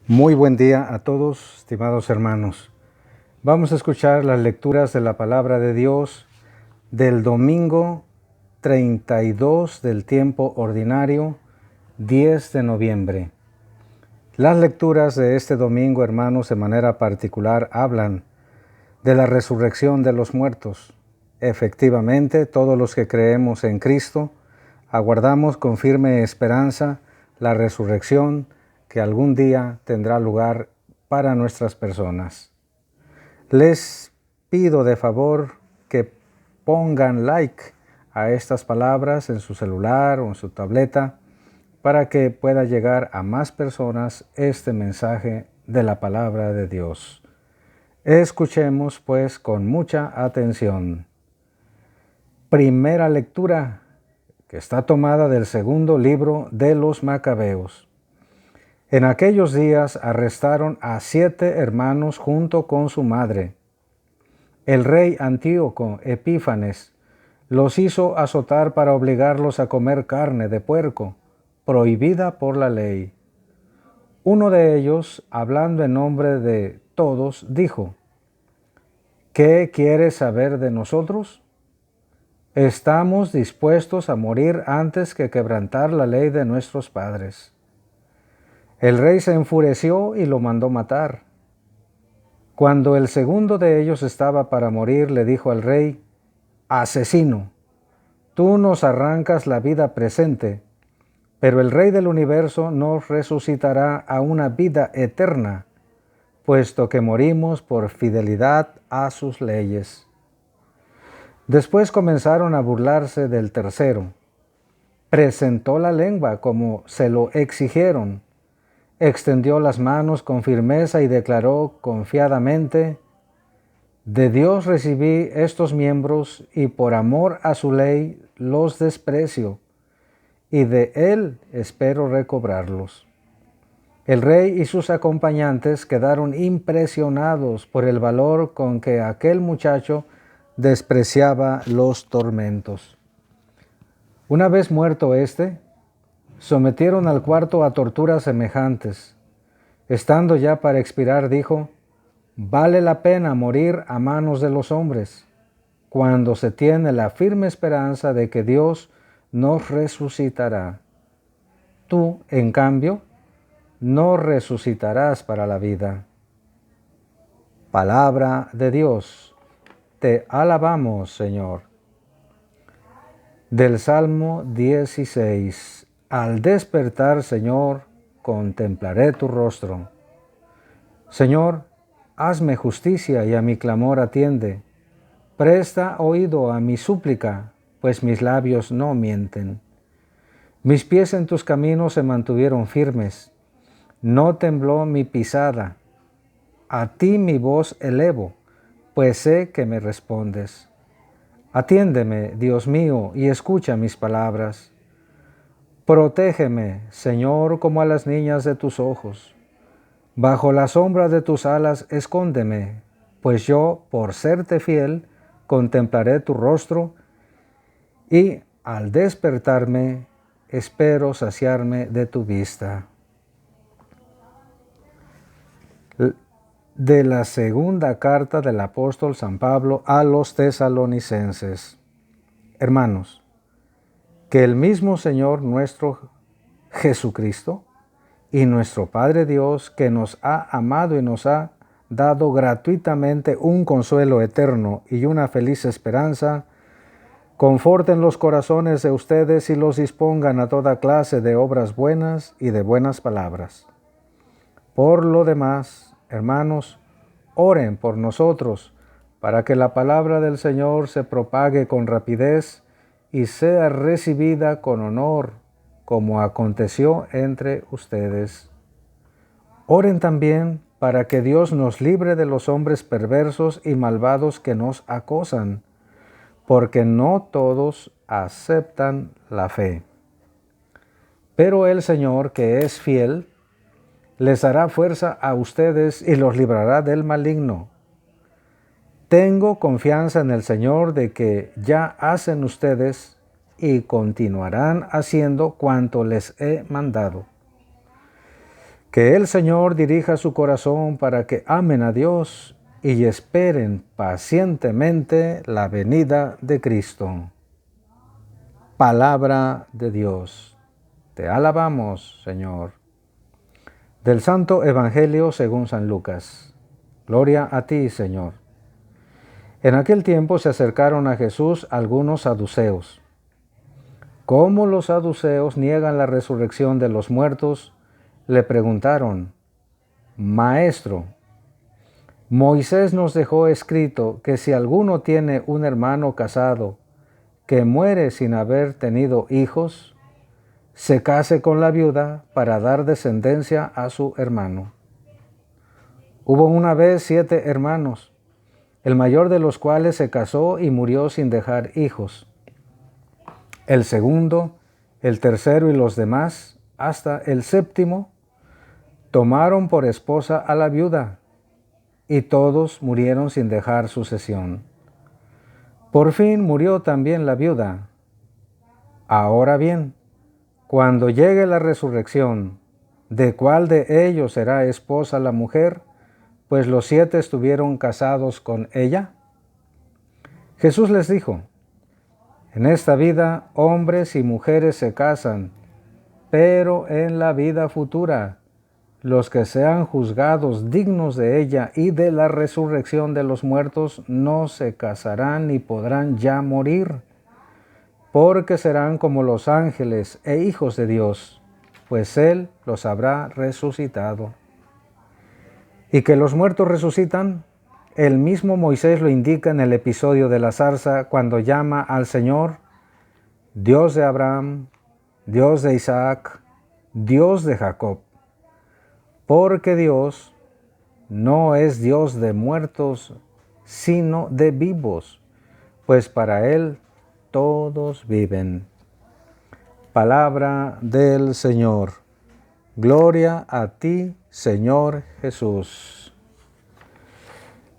Muy buen día a todos, estimados hermanos. Vamos a escuchar las lecturas de la palabra de Dios del domingo 32 del tiempo ordinario, 10 de noviembre. Las lecturas de este domingo, hermanos, de manera particular hablan de la resurrección de los muertos. Efectivamente, todos los que creemos en Cristo aguardamos con firme esperanza la resurrección que algún día tendrá lugar para nuestras personas. Les pido de favor que pongan like a estas palabras en su celular o en su tableta para que pueda llegar a más personas este mensaje de la palabra de Dios. Escuchemos pues con mucha atención. Primera lectura que está tomada del segundo libro de los Macabeos. En aquellos días arrestaron a 7 hermanos junto con su madre. El rey Antíoco Epífanes los hizo azotar para obligarlos a comer carne de puerco, prohibida por la ley. Uno de ellos, hablando en nombre de todos, dijo: ¿Qué quieres saber de nosotros? Estamos dispuestos a morir antes que quebrantar la ley de nuestros padres. El rey se enfureció y lo mandó matar. Cuando el segundo de ellos estaba para morir, le dijo al rey: Asesino, tú nos arrancas la vida presente, pero el Rey del universo nos resucitará a una vida eterna, puesto que morimos por fidelidad a sus leyes. Después comenzaron a burlarse del tercero. Presentó la lengua como se lo exigieron. Extendió las manos con firmeza y declaró confiadamente: de Dios recibí estos miembros y por amor a su ley los desprecio, y de Él espero recobrarlos. El rey y sus acompañantes quedaron impresionados por el valor con que aquel muchacho despreciaba los tormentos. Una vez muerto éste, sometieron al cuarto a torturas semejantes. Estando ya para expirar, dijo: vale la pena morir a manos de los hombres, cuando se tiene la firme esperanza de que Dios nos resucitará. Tú, en cambio, no resucitarás para la vida. Palabra de Dios. Te alabamos, Señor. Del Salmo 16. Al despertar, Señor, contemplaré tu rostro. Señor, hazme justicia y a mi clamor atiende. Presta oído a mi súplica, pues mis labios no mienten. Mis pies en tus caminos se mantuvieron firmes. No tembló mi pisada. A ti mi voz elevo, pues sé que me respondes. Atiéndeme, Dios mío, y escucha mis palabras. Protégeme, Señor, como a las niñas de tus ojos. Bajo la sombra de tus alas escóndeme, pues yo, por serte fiel, contemplaré tu rostro y, al despertarme, espero saciarme de tu vista. De la segunda carta del apóstol San Pablo a los tesalonicenses. Hermanos, que el mismo Señor nuestro Jesucristo y nuestro Padre Dios, que nos ha amado y nos ha dado gratuitamente un consuelo eterno y una feliz esperanza, conforten los corazones de ustedes y los dispongan a toda clase de obras buenas y de buenas palabras. Por lo demás, hermanos, oren por nosotros para que la palabra del Señor se propague con rapidez y sea recibida con honor, como aconteció entre ustedes. Oren también para que Dios nos libre de los hombres perversos y malvados que nos acosan, porque no todos aceptan la fe. Pero el Señor, que es fiel, les dará fuerza a ustedes y los librará del maligno. Tengo confianza en el Señor de que ya hacen ustedes y continuarán haciendo cuanto les he mandado. Que el Señor dirija su corazón para que amen a Dios y esperen pacientemente la venida de Cristo. Palabra de Dios. Te alabamos, Señor. Del Santo Evangelio según San Lucas. Gloria a ti, Señor. En aquel tiempo se acercaron a Jesús algunos saduceos. Como los saduceos niegan la resurrección de los muertos, le preguntaron: Maestro, Moisés nos dejó escrito que si alguno tiene un hermano casado que muere sin haber tenido hijos, se case con la viuda para dar descendencia a su hermano. Hubo una vez 7 hermanos, el mayor de los cuales se casó y murió sin dejar hijos. El segundo, el tercero y los demás, hasta el séptimo, tomaron por esposa a la viuda, y todos murieron sin dejar sucesión. Por fin murió también la viuda. Ahora bien, cuando llegue la resurrección, ¿de cuál de ellos será esposa la mujer? Pues los 7 estuvieron casados con ella. Jesús les dijo: En esta vida hombres y mujeres se casan, pero en la vida futura, los que sean juzgados dignos de ella y de la resurrección de los muertos no se casarán ni podrán ya morir, porque serán como los ángeles e hijos de Dios, pues Él los habrá resucitado. Y que los muertos resucitan, el mismo Moisés lo indica en el episodio de la zarza cuando llama al Señor Dios de Abraham, Dios de Isaac, Dios de Jacob. Porque Dios no es Dios de muertos, sino de vivos, pues para Él todos viven. Palabra del Señor. Gloria a ti, Señor Jesús.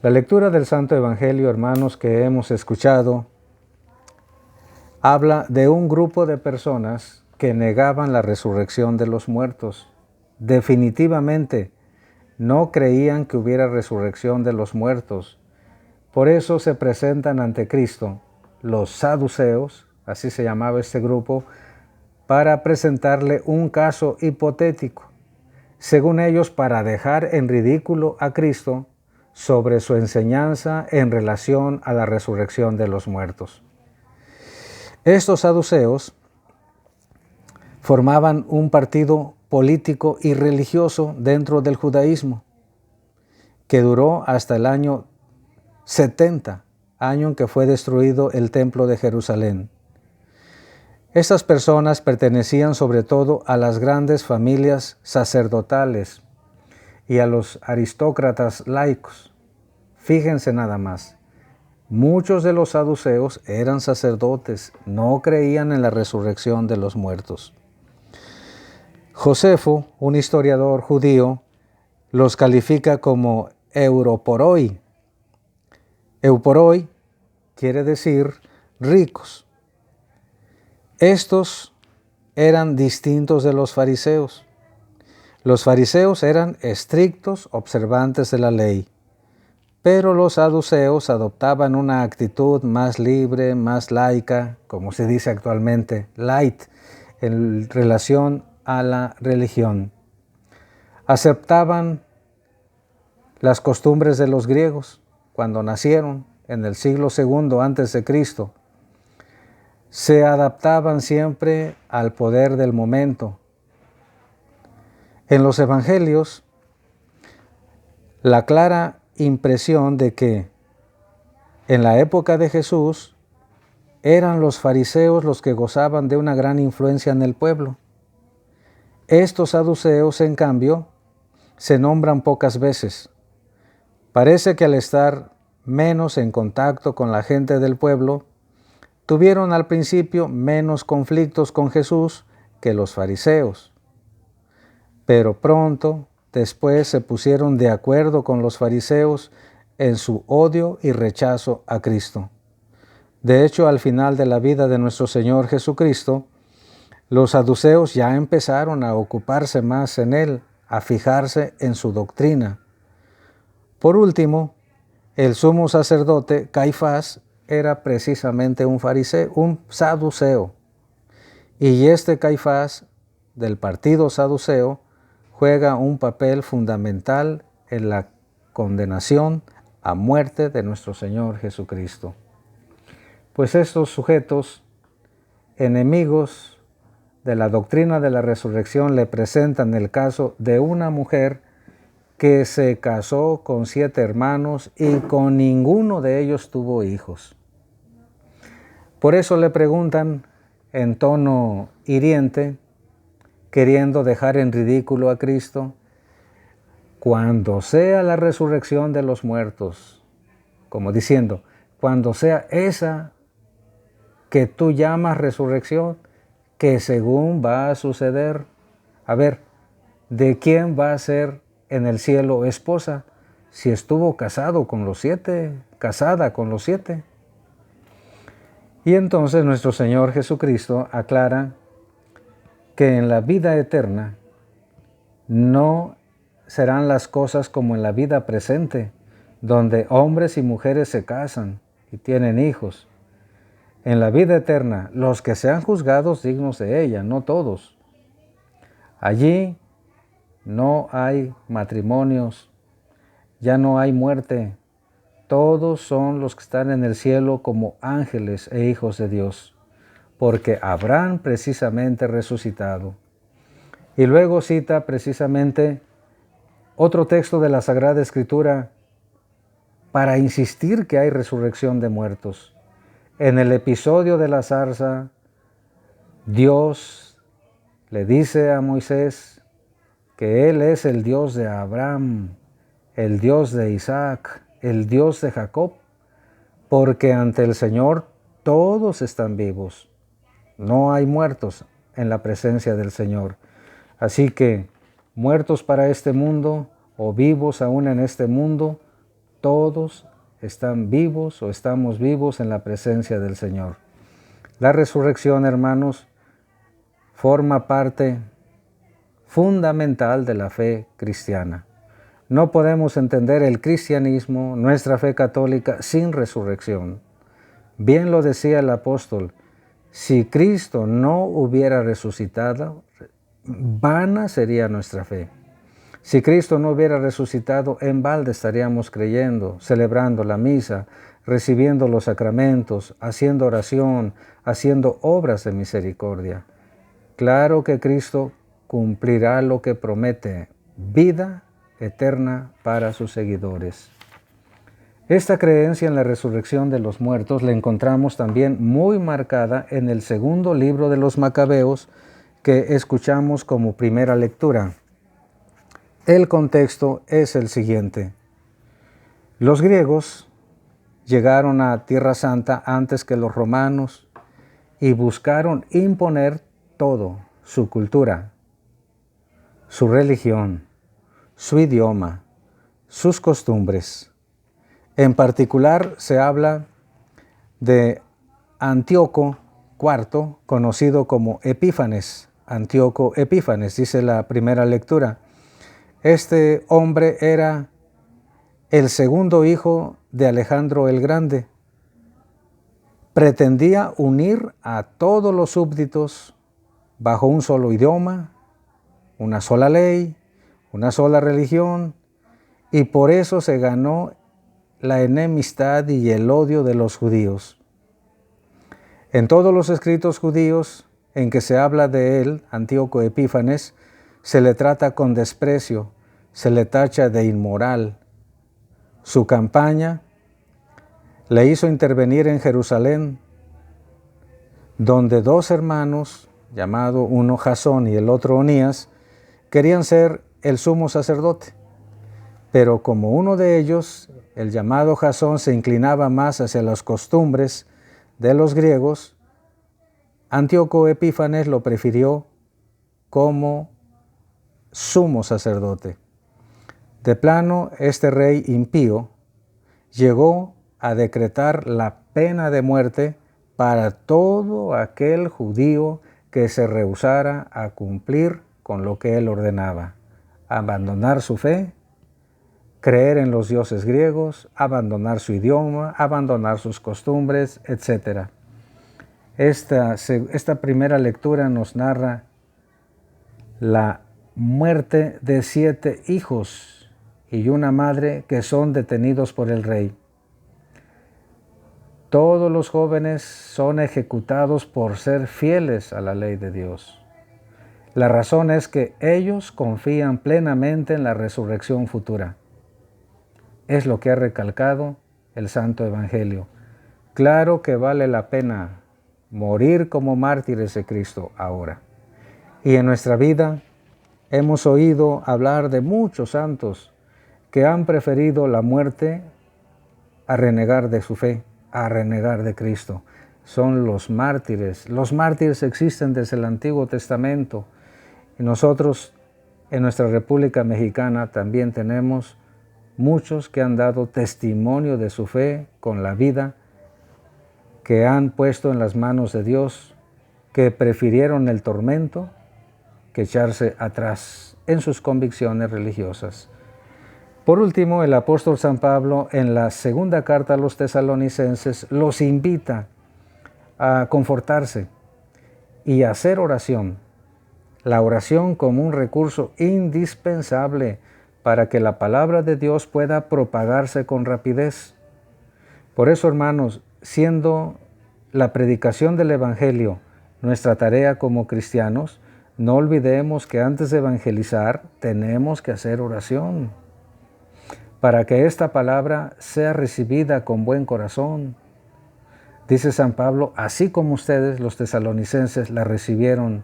La lectura del Santo Evangelio, hermanos, que hemos escuchado, habla de un grupo de personas que negaban la resurrección de los muertos. Definitivamente no creían que hubiera resurrección de los muertos. Por eso se presentan ante Cristo los saduceos, así se llamaba este grupo, para presentarle un caso hipotético, según ellos para dejar en ridículo a Cristo sobre su enseñanza en relación a la resurrección de los muertos. Estos saduceos formaban un partido político y religioso dentro del judaísmo, que duró hasta el año 70, año en que fue destruido el templo de Jerusalén. Estas personas pertenecían sobre todo a las grandes familias sacerdotales y a los aristócratas laicos. Fíjense nada más, muchos de los saduceos eran sacerdotes, no creían en la resurrección de los muertos. Josefo, un historiador judío, los califica como europoroi. Euporoi quiere decir ricos. Estos eran distintos de los fariseos. Los fariseos eran estrictos observantes de la ley, pero los saduceos adoptaban una actitud más libre, más laica, como se dice actualmente, light, en relación a la religión. Aceptaban las costumbres de los griegos cuando nacieron en el siglo II antes de Cristo. Se adaptaban siempre al poder del momento. En los evangelios, la clara impresión de que en la época de Jesús eran los fariseos los que gozaban de una gran influencia en el pueblo. Estos saduceos, en cambio, se nombran pocas veces. Parece que al estar menos en contacto con la gente del pueblo, tuvieron al principio menos conflictos con Jesús que los fariseos. Pero pronto, después se pusieron de acuerdo con los fariseos en su odio y rechazo a Cristo. De hecho, al final de la vida de nuestro Señor Jesucristo, los saduceos ya empezaron a ocuparse más en Él, a fijarse en su doctrina. Por último, el sumo sacerdote Caifás era precisamente un fariseo, un saduceo. Y este Caifás, del partido saduceo, juega un papel fundamental en la condenación a muerte de nuestro Señor Jesucristo. Pues estos sujetos, enemigos de la doctrina de la resurrección, le presentan el caso de una mujer que se casó con 7 hermanos y con ninguno de ellos tuvo hijos. Por eso le preguntan en tono hiriente, queriendo dejar en ridículo a Cristo: cuando sea la resurrección de los muertos, como diciendo, cuando sea esa que tú llamas resurrección, que según va a suceder, a ver, ¿de quién va a ser en el cielo esposa si estuvo casado con los 7, casada con los 7? Y entonces nuestro Señor Jesucristo aclara que en la vida eterna no serán las cosas como en la vida presente, donde hombres y mujeres se casan y tienen hijos. En la vida eterna, los que sean juzgados dignos de ella, no todos. Allí no hay matrimonios, ya no hay muerte. Todos son los que están en el cielo como ángeles e hijos de Dios, porque habrán precisamente resucitado. Y luego cita precisamente otro texto de la Sagrada Escritura para insistir que hay resurrección de muertos. En el episodio de la zarza, Dios le dice a Moisés que Él es el Dios de Abraham, el Dios de Isaac, el Dios de Jacob, porque ante el Señor todos están vivos. No hay muertos en la presencia del Señor. Así que, muertos para este mundo o vivos aún en este mundo, todos están vivos o estamos vivos en la presencia del Señor. La resurrección, hermanos, forma parte fundamental de la fe cristiana. No podemos entender el cristianismo, nuestra fe católica, sin resurrección. Bien lo decía el apóstol: si Cristo no hubiera resucitado, vana sería nuestra fe. Si Cristo no hubiera resucitado, en balde estaríamos creyendo, celebrando la misa, recibiendo los sacramentos, haciendo oración, haciendo obras de misericordia. Claro que Cristo cumplirá lo que promete: vida eterna para sus seguidores. Esta creencia en la resurrección de los muertos la encontramos también muy marcada en el segundo libro de los Macabeos que escuchamos como primera lectura. El contexto es el siguiente: los griegos llegaron a Tierra Santa antes que los romanos y buscaron imponer todo: su cultura, su religión, su idioma, sus costumbres. En particular se habla de Antíoco IV, conocido como Epífanes. Antíoco Epífanes, dice la primera lectura. Este hombre era el segundo hijo de Alejandro el Grande. Pretendía unir a todos los súbditos bajo un solo idioma, una sola ley, una sola religión, y por eso se ganó la enemistad y el odio de los judíos. En todos los escritos judíos en que se habla de él, Antíoco Epífanes, se le trata con desprecio, se le tacha de inmoral. Su campaña le hizo intervenir en Jerusalén, donde 2 hermanos, llamado uno Jasón y el otro Onías, querían ser el sumo sacerdote. Pero como uno de ellos, el llamado Jasón, se inclinaba más hacia las costumbres de los griegos, Antíoco Epífanes lo prefirió como sumo sacerdote. De plano, este rey impío llegó a decretar la pena de muerte para todo aquel judío que se rehusara a cumplir con lo que él ordenaba. abandonar su fe, creer en los dioses griegos, abandonar su idioma, abandonar sus costumbres, etc. Esta primera lectura nos narra la muerte de 7 hijos y una madre que son detenidos por el rey. Todos los jóvenes son ejecutados por ser fieles a la ley de Dios. La razón es que ellos confían plenamente en la resurrección futura. Es lo que ha recalcado el Santo Evangelio. Claro que vale la pena morir como mártires de Cristo ahora. Y en nuestra vida hemos oído hablar de muchos santos que han preferido la muerte a renegar de su fe, a renegar de Cristo. Son los mártires. Los mártires existen desde el Antiguo Testamento. Y nosotros en nuestra República Mexicana también tenemos muchos que han dado testimonio de su fe con la vida que han puesto en las manos de Dios, que prefirieron el tormento que echarse atrás en sus convicciones religiosas. Por último, el apóstol San Pablo en la segunda carta a los tesalonicenses los invita a confortarse y a hacer oración. La oración como un recurso indispensable para que la palabra de Dios pueda propagarse con rapidez. Por eso, hermanos, siendo la predicación del Evangelio nuestra tarea como cristianos, no olvidemos que antes de evangelizar tenemos que hacer oración para que esta palabra sea recibida con buen corazón. Dice San Pablo, así como ustedes, los tesalonicenses, la recibieron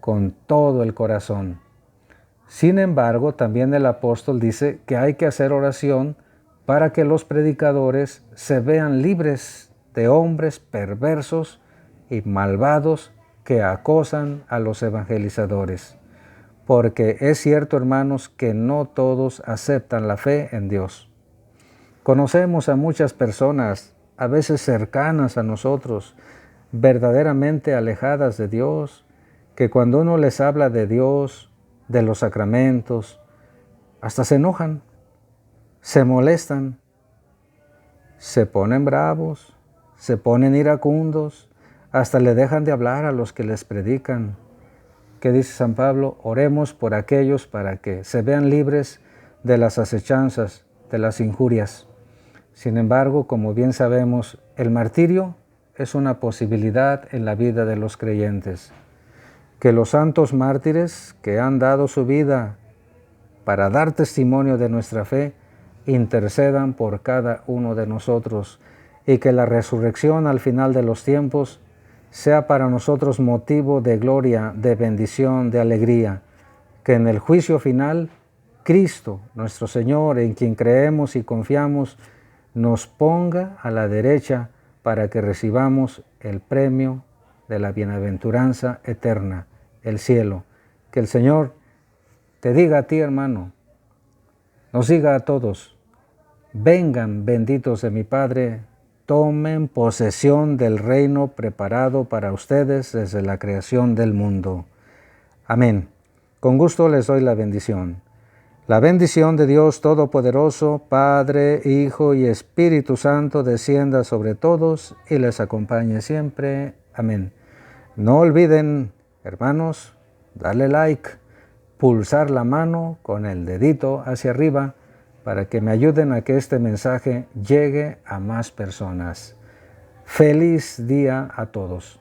con todo el corazón. Sin embargo, también el apóstol dice que hay que hacer oración para que los predicadores se vean libres de hombres perversos y malvados que acosan a los evangelizadores. Porque es cierto, hermanos, que no todos aceptan la fe en Dios. Conocemos a muchas personas, a veces cercanas a nosotros, verdaderamente alejadas de Dios, que cuando uno les habla de Dios, de los sacramentos, hasta se enojan, se molestan, se ponen bravos, se ponen iracundos, hasta le dejan de hablar a los que les predican. ¿Qué dice San Pablo? Oremos por aquellos para que se vean libres de las acechanzas, de las injurias. Sin embargo, como bien sabemos, el martirio es una posibilidad en la vida de los creyentes. Que los santos mártires que han dado su vida para dar testimonio de nuestra fe, intercedan por cada uno de nosotros y que la resurrección al final de los tiempos sea para nosotros motivo de gloria, de bendición, de alegría. Que en el juicio final, Cristo, nuestro Señor, en quien creemos y confiamos, nos ponga a la derecha para que recibamos el premio de la bienaventuranza eterna, el cielo. Que el Señor te diga a ti, hermano, nos diga a todos, vengan benditos de mi Padre, tomen posesión del reino preparado para ustedes desde la creación del mundo. Amén. Con gusto les doy la bendición. La bendición de Dios Todopoderoso, Padre, Hijo y Espíritu Santo, descienda sobre todos y les acompañe siempre. Amén. No olviden, hermanos, darle like, pulsar la mano con el dedito hacia arriba para que me ayuden a que este mensaje llegue a más personas. Feliz día a todos.